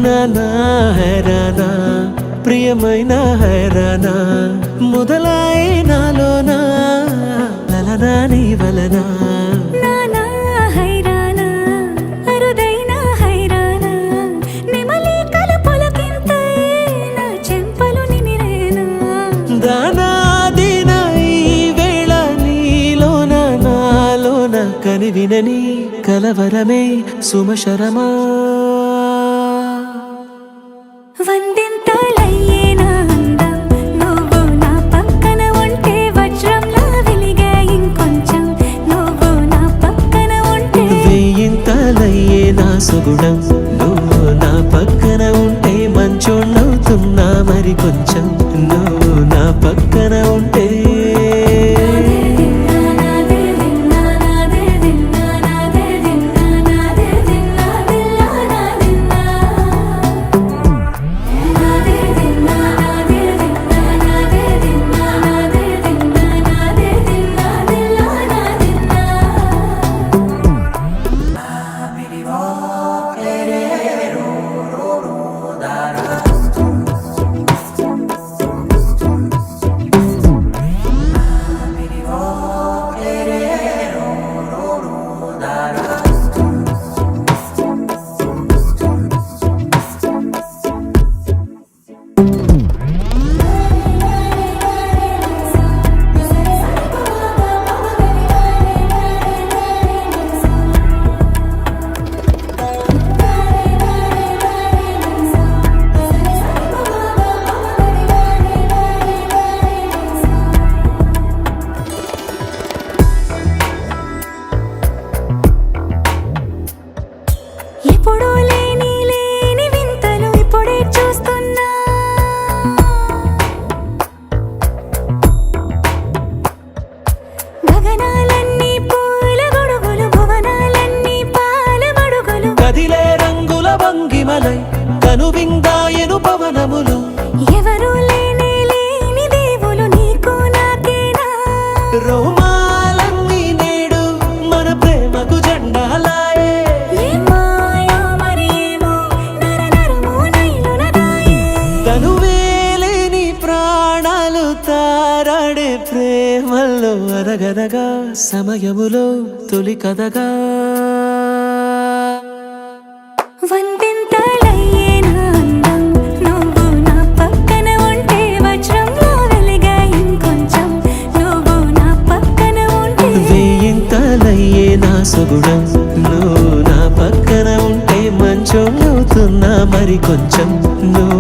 నానా హైరానా ప్రియమైన హైరానా మొదలాయి నాలోనా లలనా నీ వలనా నానా హైరానా అరుదైన హైరానా నెమలి కలుపులకింతై నా చెంపలు నిమిరేనా దానా దీనా ఈ వేళ నీలోన నాలోన కనివినని కలవరమే సుమశరమా వందింతలయ్యేనా అందం నువ్వు నా పక్కన ఉంటే వజ్రంలా వెలిగే ఇంకొంచెం నువ్వు నా పక్కన ఉంటే వేయింతలయ్యే నా సుగుణం నువ్వు నా పక్కన ఉంటే మంచోళ్ళవుతున్నా మరి కొంచెం నువ్వు నా పక్కన ఉంటే ఎప్పుడూ లేని వింతలు ఇప్పుడే చూస్తున్నా గగనాలన్నీ పూల గొడుగులు భువనాలన్నీ పాల గొడుగులు కదిలే రంగుల భంగిమలై కనువిందాయను పవనములు ఎవరూ లేని దేవులు నీకు నాకేనా రోమాలన్నీ నేడు మన ప్రేమకు జెండాలాయే ఏమాయో మరి ఏమో నరనరమో నైలునదాయే తనువేలేని ప్రాణాలు తారాడే ప్రేమల్లో అరగరగా సమయములో తొలి కథగా వందింతలయ్యేనా అందం నువ్వు నా పక్కన ఉంటే వజ్రంలా వెలిగే ఇంకొంచెం నువ్వు నా పక్కన ఉంటే వేయింతలయ్యే నా సుగుణం నువ్వు నా పక్కన ఉంటే మంచోళ్ళవుతున్నా మరి కొంచెం నువ్వు